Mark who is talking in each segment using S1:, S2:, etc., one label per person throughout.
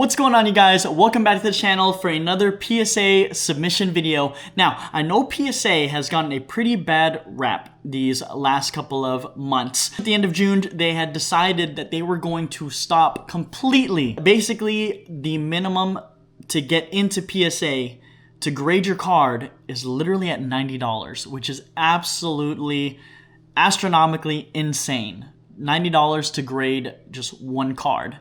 S1: What's going on, you guys? Welcome back to the channel for another PSA submission video. Now, I know PSA has gotten a pretty bad rap these last couple of months. At the end of June, they had decided that they were going to stop completely. Basically, the minimum to get into PSA to grade your card is literally at $90, which is absolutely astronomically insane. $90 to grade just one card.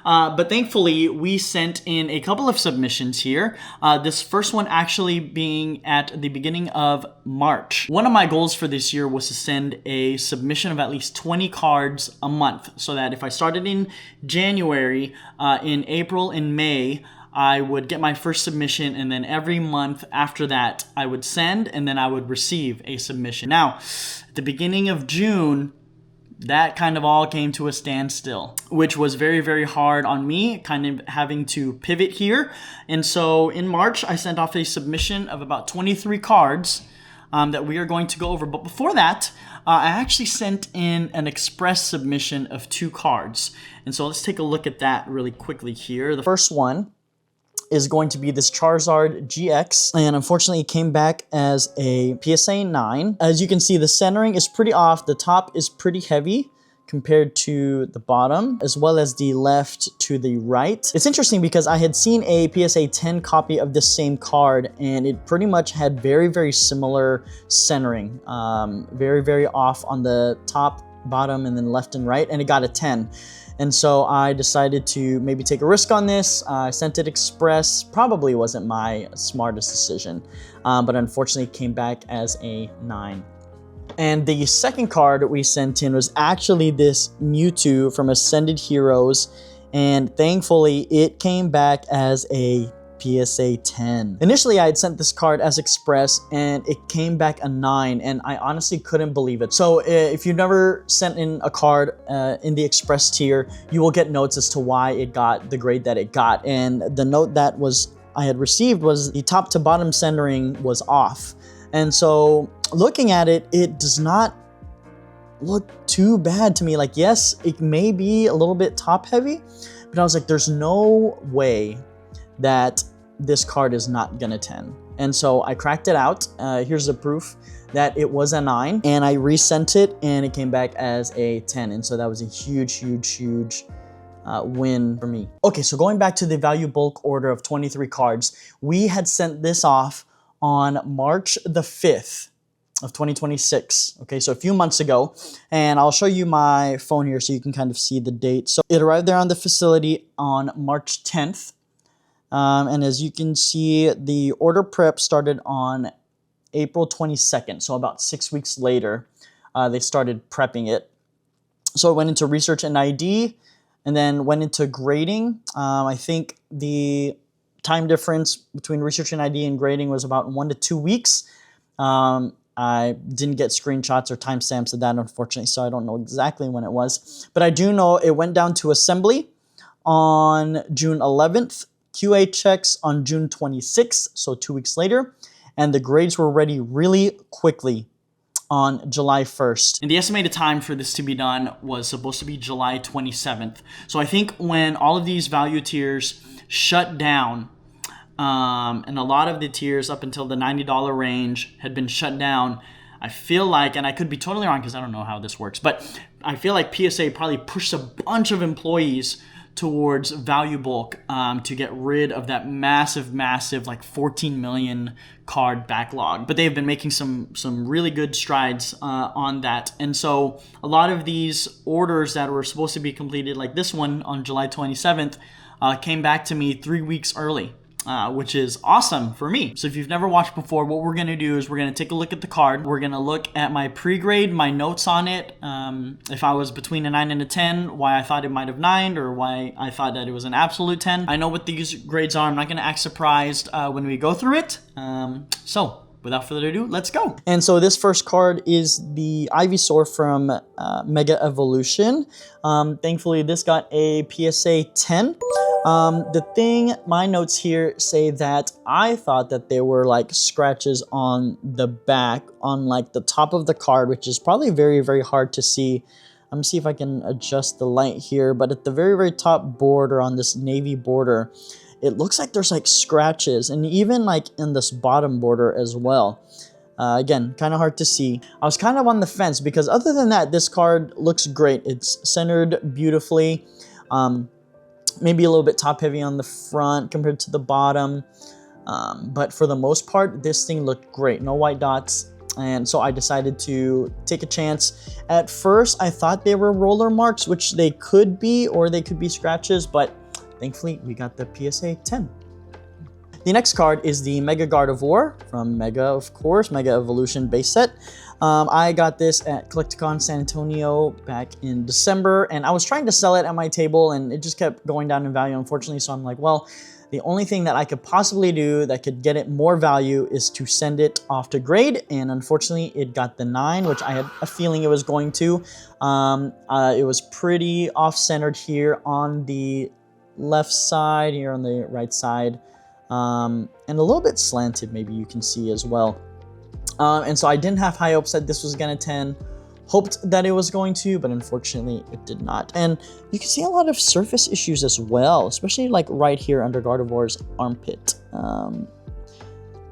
S1: But thankfully, we sent in a couple of submissions here. This first one actually being at the beginning of March. One of my goals for this year was to send a submission of at least 20 cards a month, so that if I started in January, in April and May, I would get my first submission, and then every month after that, I would send, and then I would receive a submission. Now, at the beginning of June, that kind of all came to a standstill, which was very, very hard on me, kind of having to pivot here. And so in March, I sent off a submission of about 23 cards that we are going to go over. But before that, I actually sent in an express submission of 2 cards. And so let's take a look at that really quickly here. The first one is going to be this Charizard GX, and unfortunately it came back as a PSA 9. As you can see, the centering is pretty off. The top is pretty heavy compared to the bottom, as well as the left to the right. It's interesting because I had seen a PSA 10 copy of this same card, and it pretty much had very, very similar centering. Very, very off on the top, bottom, and then left and right, and it got a 10. And so I decided to maybe take a risk on this. I sent it express. Probably wasn't my smartest decision, but unfortunately came back as a 9. And the second card we sent in was actually this Mewtwo from Ascended Heroes, and thankfully it came back as a PSA 10. Initially, I had sent this card as express, and it came back a 9, and I honestly couldn't believe it. So if you've never sent in a card in the express tier, you will get notes as to why it got the grade that it got. And the note that I had received was the top to bottom centering was off. And so looking at it, it does not look too bad to me. Like, yes, it may be a little bit top heavy, but I was like, there's no way that this card is not gonna 10. And so I cracked it out. Here's the proof that it was a 9, and I resent it, and it came back as a 10. And so that was a huge, huge, huge win for me. Okay, so going back to the value bulk order of 23 cards, we had sent this off on March the 5th of 2026. Okay, so a few months ago, and I'll show you my phone here so you can kind of see the date. So it arrived there on the facility on March 10th. And as you can see, the order prep started on April 22nd. So about 6 weeks later, they started prepping it. So it went into research and ID, and then went into grading. I think the time difference between research and ID and grading was about 1 to 2 weeks. I didn't get screenshots or timestamps of that, unfortunately, so I don't know exactly when it was. But I do know it went down to assembly on June 11th. QA checks on June 26th, so 2 weeks later, and the grades were ready really quickly on July 1st. And the estimated time for this to be done was supposed to be July 27th. So I think when all of these value tiers shut down, and a lot of the tiers up until the $90 range had been shut down, I feel like, and I could be totally wrong because I don't know how this works, but I feel like PSA probably pushed a bunch of employees towards value bulk to get rid of that massive like 14 million card backlog. But they've been making some really good strides on that. And so a lot of these orders that were supposed to be completed, like this one on July 27th, came back to me 3 weeks early. Which is awesome for me. So if you've never watched before, what we're gonna do is we're gonna take a look at the card. We're gonna look at my pre-grade, my notes on it. If I was between a 9 and a 10, why I thought it might have 9, or why I thought that it was an absolute 10. I know what these grades are. I'm not gonna act surprised when we go through it. So without further ado, let's go. And so this first card is the Ivysaur from Mega Evolution. Thankfully, this got a PSA 10. My notes here say that I thought that there were like scratches on the back, on like the top of the card, which is probably very, very hard to see I'm gonna see if I can adjust the light here, but at the very, very top border on this navy border, it looks like there's like scratches, and even like in this bottom border as well. Again, kind of hard to see. I was kind of on the fence because other than that, this card looks great. It's centered beautifully. Maybe a little bit top heavy on the front compared to the bottom. But for the most part, this thing looked great. No white dots. And so I decided to take a chance. At first, I thought they were roller marks, which they could be, or they could be scratches, but thankfully we got the PSA 10. The next card is the Mega Guard of War from Mega, of course, Mega Evolution base set. I got this at Collecticon San Antonio back in December, and I was trying to sell it at my table, and it just kept going down in value, unfortunately. So I'm like, well, the only thing that I could possibly do that could get it more value is to send it off to grade, and unfortunately, it got the 9, which I had a feeling it was going to. It was pretty off-centered here on the left side, here on the right side. And a little bit slanted, maybe you can see as well. And so I didn't have high hopes that this was gonna 10. Hoped that it was going to, but unfortunately it did not. And you can see a lot of surface issues as well, especially like right here under Gardevoir's armpit.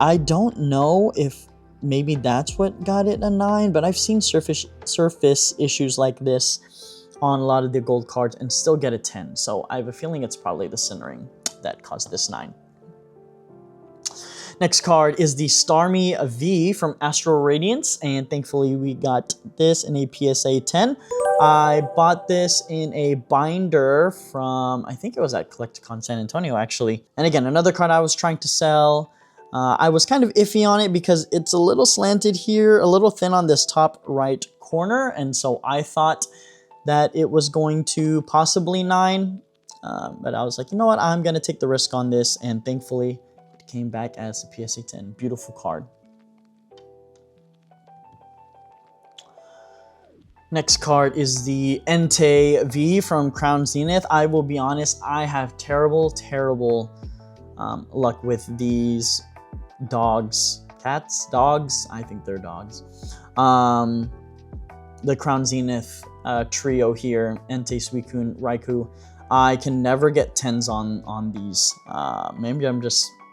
S1: I don't know if maybe that's what got it a 9, but I've seen surface issues like this on a lot of the gold cards and still get a 10. So I have a feeling it's probably the centering that caused this 9. Next card is the Starmie V from Astral Radiance, and thankfully we got this in a PSA 10. I bought this in a binder from, I think it was at Collecticon San Antonio actually. And again, another card I was trying to sell. I was kind of iffy on it because it's a little slanted here, a little thin on this top right corner, and so I thought that it was going to possibly 9. But I was like, you know what, I'm going to take the risk on this, and thankfully came back as a PSA 10. Beautiful card. Next card is the Entei V from Crown Zenith. I will be honest, I have terrible luck with these dogs. Cats? Dogs? I think they're dogs. The Crown Zenith trio here, Entei, Suicune, Raikou. I can never get 10s on these.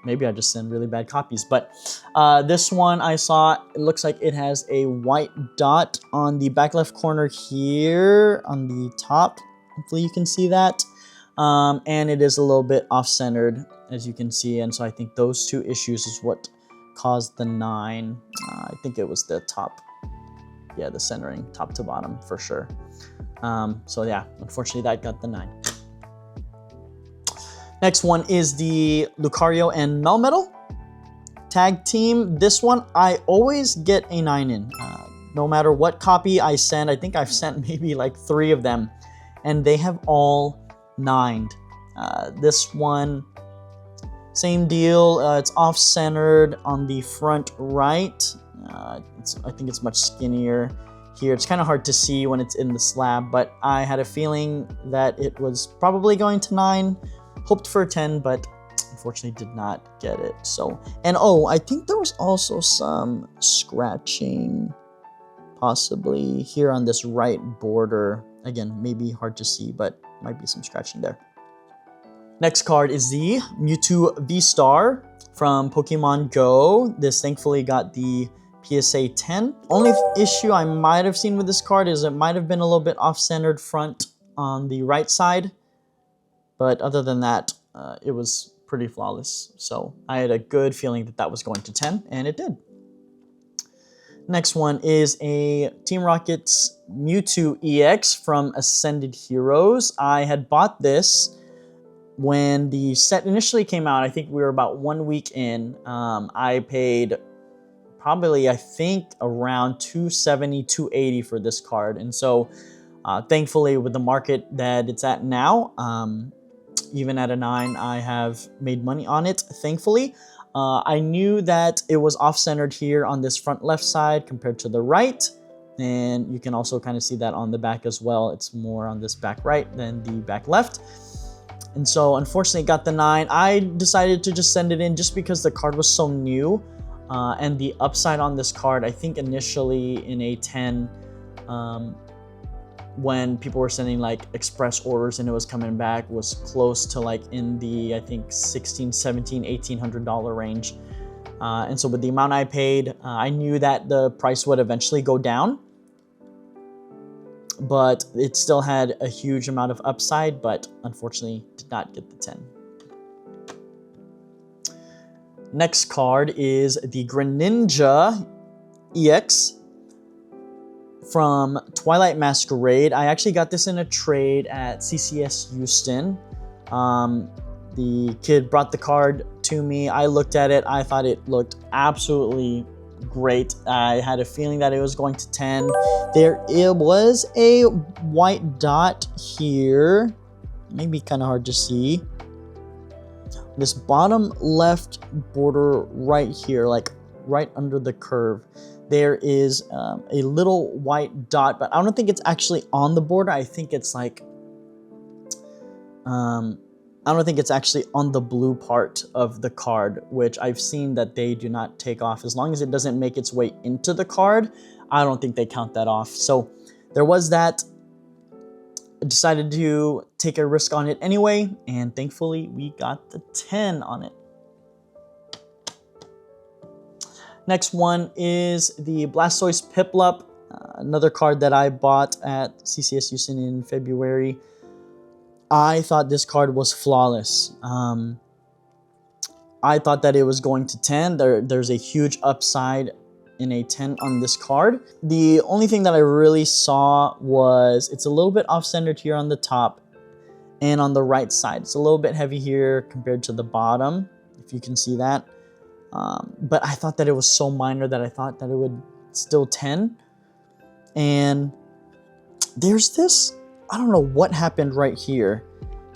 S1: Maybe I just send really bad copies, but this one I saw, it looks like it has a white dot on the back left corner here on the top. Hopefully you can see that. And it is a little bit off-centered, as you can see, and so I think those two issues is what caused the 9. I think it was the top, yeah, the centering, top to bottom for sure. So yeah, unfortunately that got the 9. Next one is the Lucario and Melmetal tag team. This one, I always get a 9 in. No matter what copy I send, I think I've sent maybe like 3 of them, and they have all 9'd. This one, same deal. It's off-centered on the front right. I think it's much skinnier here. It's kind of hard to see when it's in the slab, but I had a feeling that it was probably going to 9. Hoped for a 10, but unfortunately did not get it. So, and oh, I think there was also some scratching possibly here on this right border. Again, maybe hard to see, but might be some scratching there. Next card is the Mewtwo V-Star from Pokemon Go. This thankfully got the PSA 10. Only issue I might have seen with this card is it might have been a little bit off-centered front on the right side. But other than that, it was pretty flawless. So I had a good feeling that that was going to 10, and it did. Next one is a Team Rocket's Mewtwo EX from Ascended Heroes. I had bought this when the set initially came out. I think we were about 1 week in. I paid probably, I think, around $270, $280 for this card. And so thankfully, with the market that it's at now, even at a 9, I have made money on it, thankfully. I knew that it was off-centered here on this front left side compared to the right. And you can also kind of see that on the back as well. It's more on this back right than the back left. And so unfortunately it got the 9. I decided to just send it in just because the card was so new. And the upside on this card, I think initially in a 10, when people were sending like express orders and it was coming back was close to like in the, I think, $16, $17, $1,800 range. And so with the amount I paid, I knew that the price would eventually go down, but it still had a huge amount of upside, but unfortunately did not get the 10. Next card is the Greninja EX from Twilight Masquerade. I actually got this in a trade at CCS Houston. The kid brought the card to me. I looked at it. I thought it looked absolutely great. I had a feeling that it was going to 10. It was a white dot here. Maybe kind of hard to see. This bottom left border right here, like right under the curve, there is a little white dot, but I don't think it's actually on the border. I think it's like, I don't think it's actually on the blue part of the card, which I've seen that they do not take off. As long as it doesn't make its way into the card, I don't think they count that off. So there was that. I decided to take a risk on it anyway, and thankfully we got the 10 on it. Next one is the Blastoise Piplup, another card that I bought at CCS Houston in February. I thought this card was flawless. I thought that it was going to 10. There's a huge upside in a 10 on this card. The only thing that I really saw was it's a little bit off-centered here on the top and on the right side. It's a little bit heavy here compared to the bottom, if you can see that. But I thought that it was so minor that I thought that it would still 10. And there's this, I don't know what happened right here.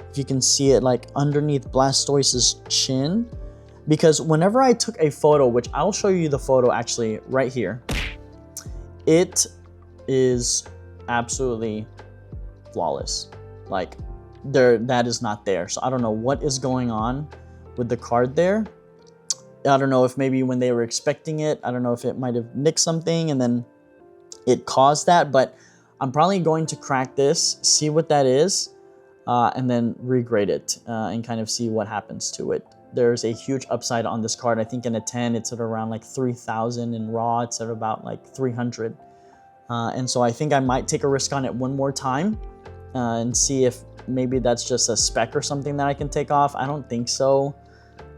S1: If you can see it like underneath Blastoise's chin. Because whenever I took a photo, which I'll show you the photo actually right here, it is absolutely flawless. Like that is not there. So I don't know what is going on with the card there. I don't know if maybe when they were expecting it, I don't know if it might have nicked something and then it caused that, but I'm probably going to crack this, see what that is, and then regrade it and kind of see what happens to it. There's a huge upside on this card. I think in a 10, it's at around like 3,000. In raw, it's at about like 300. And so I think I might take a risk on it one more time and see if maybe that's just a spec or something that I can take off. I don't think so,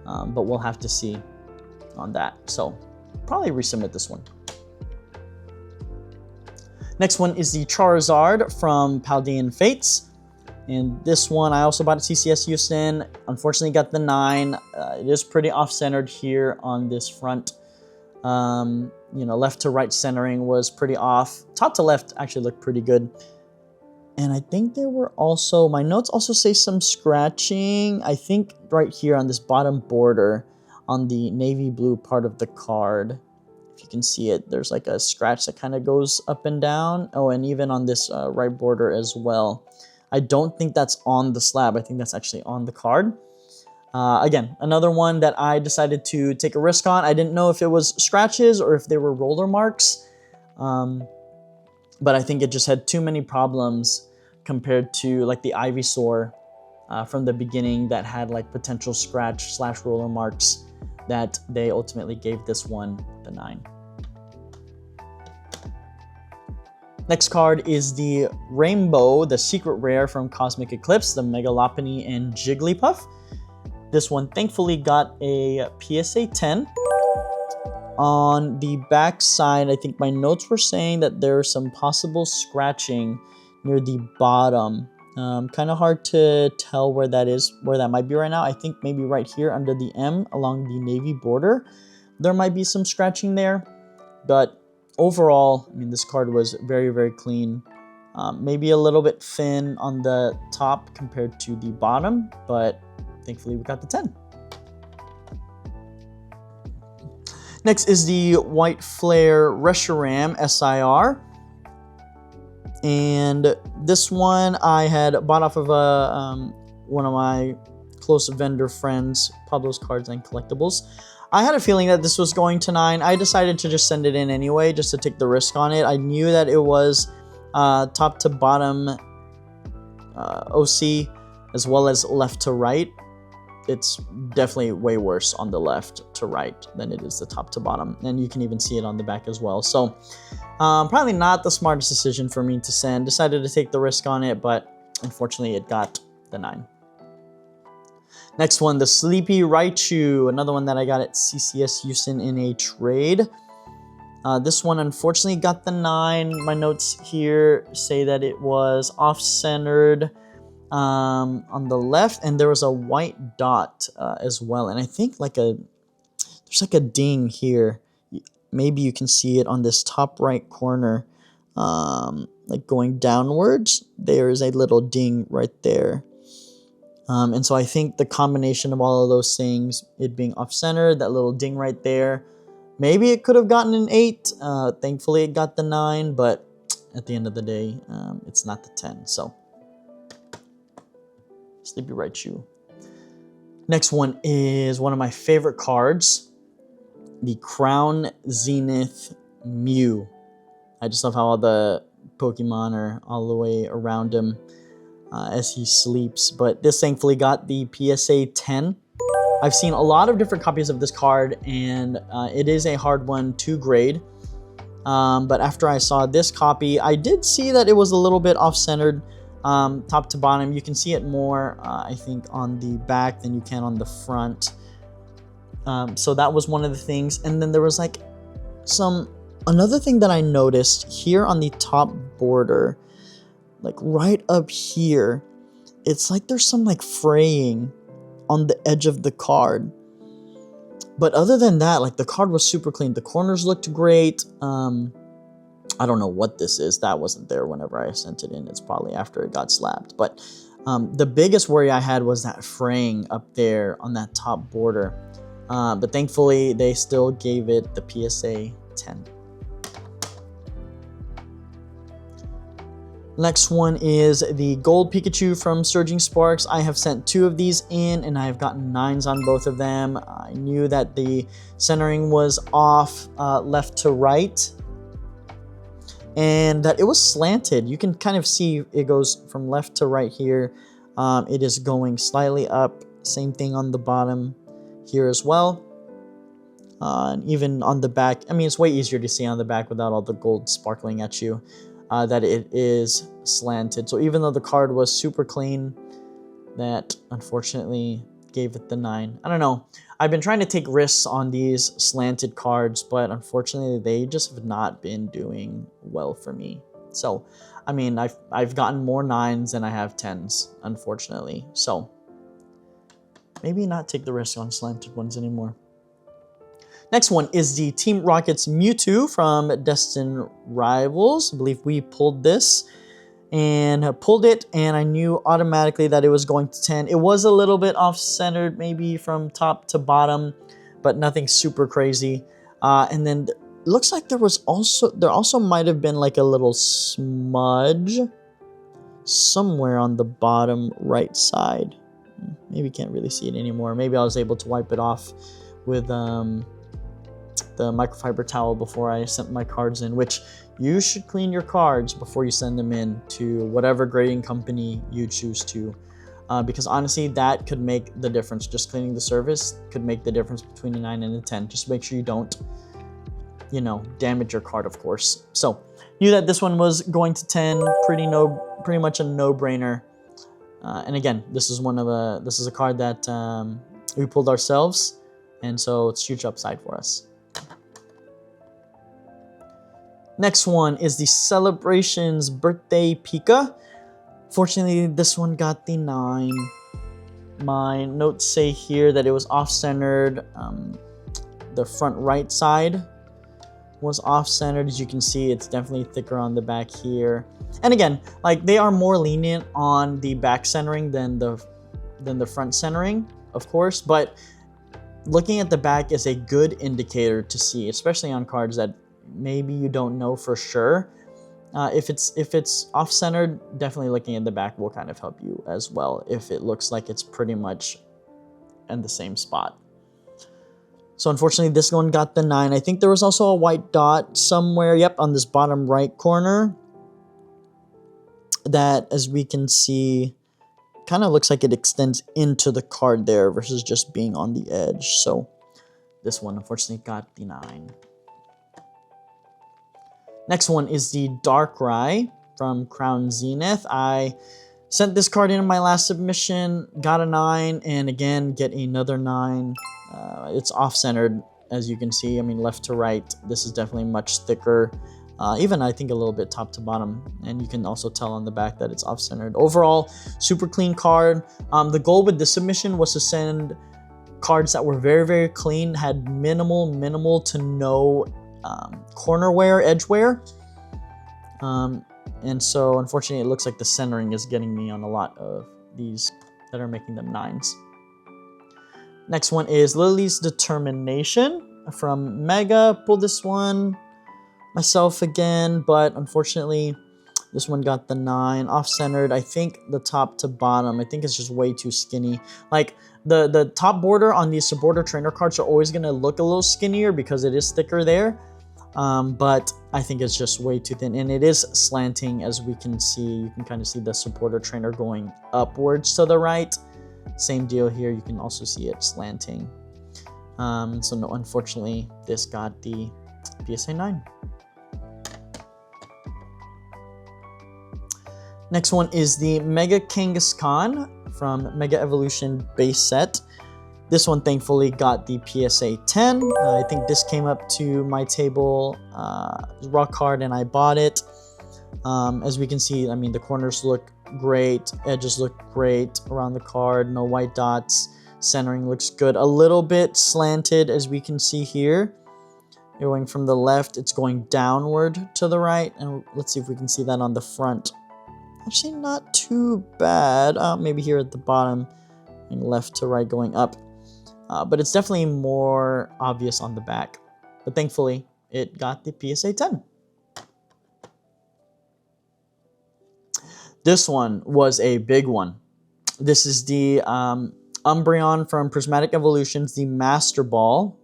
S1: but we'll have to see on that. So probably resubmit this one. Next one is the Charizard from Paldean Fates. And this one I also bought at CCS Houston. Unfortunately got the 9. It is pretty off-centered here on this front. You know, left to right centering was pretty off. Top to left actually looked pretty good. And I think there were also, my notes also say some scratching. I think right here on this bottom border on the navy blue part of the card. If you can see it, there's like a scratch that kind of goes up and down. Oh, and even on this right border as well. I don't think that's on the slab. I think that's actually on the card. Again, another one that I decided to take a risk on. I didn't know if it was scratches or if they were roller marks. But I think it just had too many problems compared to like the Ivysaur from the beginning that had like potential scratch / roller marks that they ultimately gave this one the 9. Next card is the Rainbow, the secret rare from Cosmic Eclipse, the Mega Lopunny and Jigglypuff. This one thankfully got a PSA 10. On the back side, I think my notes were saying that there's some possible scratching near the bottom. Kind of hard to tell where that is, where that might be right now. I think maybe right here under the M along the navy border, there might be some scratching there, but overall, I mean, this card was very, very clean. Maybe a little bit thin on the top compared to the bottom, but thankfully we got the 10. Next is the White Flare Reshiram SIR. And this one I had bought off of one of my close vendor friends, Pablo's Cards and Collectibles. I had a feeling that this was going to 9. I decided to just send it in anyway, just to take the risk on it. I knew that it was top to bottom OC as well as left to right, it's definitely way worse on the left to right than it is the top to bottom. And you can even see it on the back as well. So probably not the smartest decision for me to send. Decided to take the risk on it, but unfortunately it got the 9. Next one, the Sleepy Raichu, another one that I got at CCS Houston in a trade. This one unfortunately got the 9. My notes here say that it was off-centered on the left, and there was a white dot as well. And I think there's like a ding here. Maybe you can see it on this top right corner, like going downwards. There is a little ding right there. And so I think the combination of all of those things, it being off-center, that little ding right there, maybe it could have gotten an 8. Thankfully, it got the 9, but at the end of the day, it's not the 10. So, Sleepy Raichu. Next one is one of my favorite cards, the Crown Zenith Mew. I just love how all the Pokemon are all the way around him as he sleeps. But this thankfully got the PSA 10. I've seen a lot of different copies of this card, and it is a hard one to grade. But after I saw this copy, I did see that it was a little bit off-centered top to bottom. You can see it more, I think, on the back than you can on the front. So that was one of the things. And then there was like another thing that I noticed here on the top border, like right up here, it's like there's some like fraying on the edge of the card. But other than that, like the card was super clean. The corners looked great. I don't know what this is. That wasn't there whenever I sent it in. It's probably after it got slapped. But the biggest worry I had was that fraying up there on that top border. But thankfully, they still gave it the PSA 10. Next one is the Gold Pikachu from Surging Sparks. I have sent 2 of these in, and I have gotten 9s on both of them. I knew that the centering was off left to right, and that it was slanted. You can kind of see it goes from left to right here. It is going slightly up. Same thing on the bottom here as well. And even on the back, I mean, it's way easier to see on the back without all the gold sparkling at you. That it is slanted. So even though the card was super clean, that unfortunately gave it the 9. I don't know. I've been trying to take risks on these slanted cards, but unfortunately they just have not been doing well for me. So, I mean, I've gotten more 9s than I have 10s, unfortunately. So, maybe not take the risk on slanted ones anymore. Next one is the Team Rocket's Mewtwo from Destined Rivals. I believe we pulled this and pulled it, and I knew automatically that it was going to 10. It was a little bit off-centered, maybe from top to bottom, but nothing super crazy. And then it looks like there also might have been like a little smudge somewhere on the bottom right side. Maybe can't really see it anymore. Maybe I was able to wipe it off with the microfiber towel before I sent my cards in, which you should clean your cards before you send them in to whatever grading company you choose to, because honestly that could make the difference. Just cleaning the surface could make the difference between a 9 and a 10. Just make sure you don't, damage your card, of course. So knew that this one was going to 10. Pretty much a no-brainer. And again, this is a card that we pulled ourselves, and so it's huge upside for us. Next one is the Celebrations Birthday Pika. Fortunately, this one got the 9. My notes say here that it was off-centered. The front right side was off-centered. As you can see, it's definitely thicker on the back here. And again, like they are more lenient on the back centering than the front centering, of course. But looking at the back is a good indicator to see, especially on cards that maybe you don't know for sure. If it's off-centered, definitely looking at the back will kind of help you as well if it looks like it's pretty much in the same spot. So unfortunately, this one got the 9. I think there was also a white dot somewhere, yep, on this bottom right corner. that, as we can see, kind of looks like it extends into the card there versus just being on the edge. So this one unfortunately got the 9. Next one is the Darkrai from Crown Zenith. I sent this card in my last submission, got a 9, and again get another 9. It's off-centered, as you can see. I mean, left to right. This is definitely much thicker. Even I think a little bit top to bottom, and you can also tell on the back that it's off-centered. Overall, super clean card. The goal with this submission was to send cards that were very, very clean, had minimal to no corner wear, edge wear. And so unfortunately it looks like the centering is getting me on a lot of these that are making them 9s. Next one is Lily's Determination from Mega. Pulled this one myself again, but unfortunately this one got the 9. Off-centered. I think the top to bottom, I think it's just way too skinny. Like the top border on these supporter trainer cards are always going to look a little skinnier because it is thicker there. But I think it's just way too thin, and it is slanting, as we can see. You can kind of see the supporter trainer going upwards to the right. Same deal here. You can also see it slanting. So no, unfortunately, this got the PSA 9. Next one is the Mega Kangaskhan from Mega Evolution base set. This one thankfully got the PSA 10. I think this came up to my table, rock hard, and I bought it. As we can see, I mean, the corners look great, edges look great around the card, no white dots, centering looks good. A little bit slanted, as we can see here. Going from the left, it's going downward to the right, and let's see if we can see that on the front. Actually, not too bad. Maybe here at the bottom, and left to right going up. But it's definitely more obvious on the back. But thankfully, it got the PSA 10. This one was a big one. This is the Umbreon from Prismatic Evolutions, the Master Ball.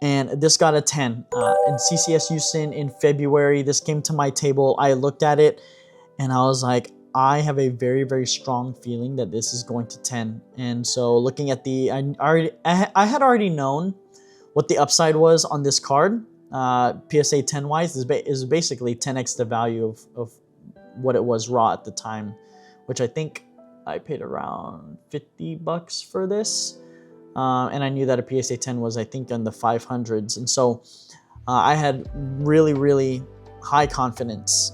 S1: And this got a 10. In CCS Houston in February, this came to my table. I looked at it, and I was like, I have a very, very strong feeling that this is going to 10. And so looking at the, I had already known what the upside was on this card. PSA 10 wise is basically 10x the value of what it was raw at the time, which I think I paid around $50 for this. And I knew that a PSA 10 was, I think, in the 500s. And so I had really high confidence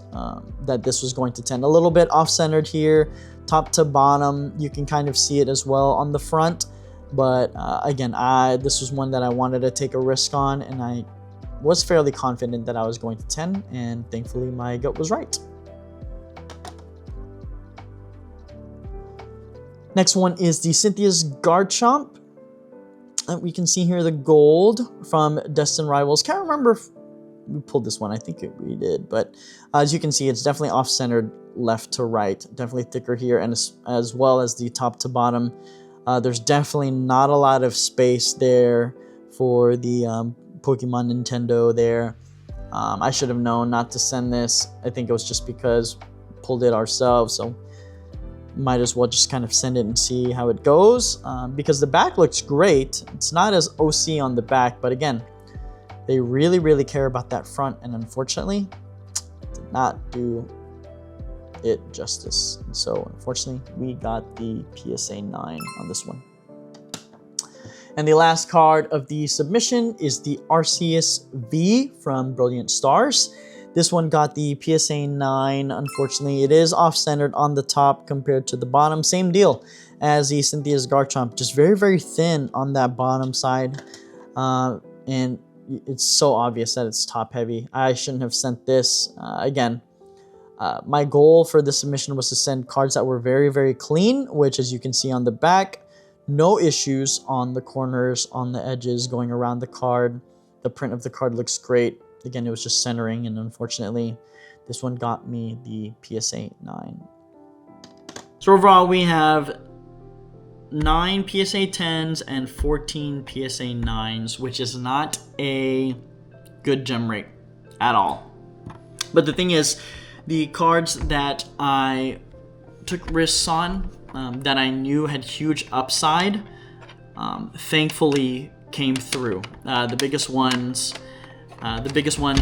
S1: that this was going to 10. A little bit off-centered here, top to bottom. You can kind of see it as well on the front. But again, this was one that I wanted to take a risk on, and I was fairly confident that I was going to 10, and thankfully my gut was right. Next one is the Cynthia's Garchomp. We can see here the gold from Destined Rivals. Can't remember if we pulled this one. I think we did, but as you can see, it's definitely off-centered left to right. Definitely thicker here, and as well as the top to bottom. There's definitely not a lot of space there for the Pokemon Nintendo there. I should have known not to send this. I think it was just because we pulled it ourselves, so might as well just kind of send it and see how it goes, because the back looks great. It's not as OC on the back, but again, they really care about that front, and unfortunately did not do it justice. And so unfortunately we got the PSA 9 on this one. And the last card of the submission is the Arceus V from Brilliant Stars. This one got the PSA 9. Unfortunately, it is off-centered on the top compared to the bottom. Same deal as the Cynthia's Garchomp, just very thin on that bottom side. And it's so obvious that it's top-heavy. I shouldn't have sent this. Again, my goal for this submission was to send cards that were very clean, which, as you can see on the back, no issues on the corners, on the edges, going around the card. The print of the card looks great. Again, it was just centering, and unfortunately, this one got me the PSA 9. So overall, we have 9 PSA 10s and 14 PSA 9s, which is not a good gem rate at all. But the thing is, The cards that I took risks on, that I knew had huge upside, thankfully came through. The biggest ones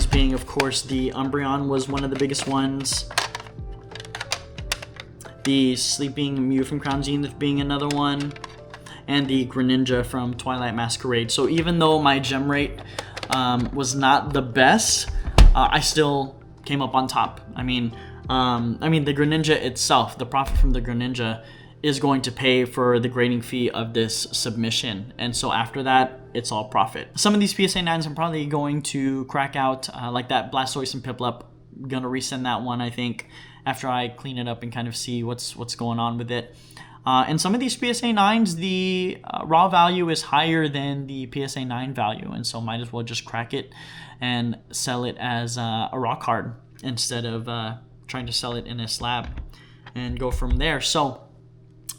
S1: being, of course, the Umbreon was one of the biggest ones. The Sleeping Mew from Crown Zenith being another one. And the Greninja from Twilight Masquerade. So even though my gem rate was not the best, I still came up on top. I mean, the Greninja itself, the profit from the Greninja is going to pay for the grading fee of this submission. And so after that, it's all profit. Some of these PSA 9s I'm probably going to crack out, like that Blastoise and Piplup. Gonna resend that one, I think, after I clean it up and kind of see what's going on with it. And some of these PSA 9s, the raw value is higher than the PSA 9 value, and so might as well just crack it and sell it as a raw card instead of trying to sell it in a slab and go from there. So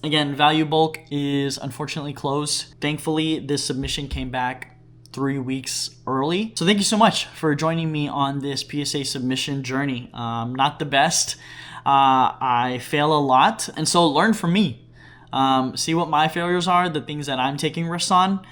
S1: again, value bulk is unfortunately closed. Thankfully, this submission came back 3 weeks early. So thank you so much for joining me on this PSA submission journey. Not the best. I fail a lot, and so learn from me. See what my failures are, the things that I'm taking risks on.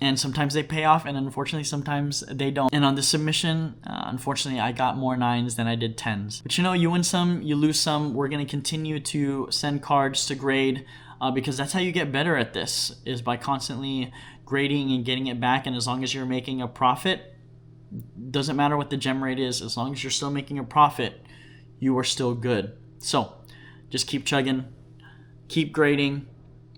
S1: And sometimes they pay off, and unfortunately sometimes they don't. And on this submission, unfortunately, I got more 9s than I did 10s. But you know, you win some, you lose some. We're going to continue to send cards to grade because that's how you get better at this, is by constantly grading and getting it back. And as long as you're making a profit, doesn't matter what the gem rate is, as long as you're still making a profit, you are still good. So just keep chugging, keep grading,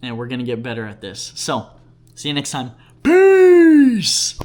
S1: and we're going to get better at this. So see you next time. Peace!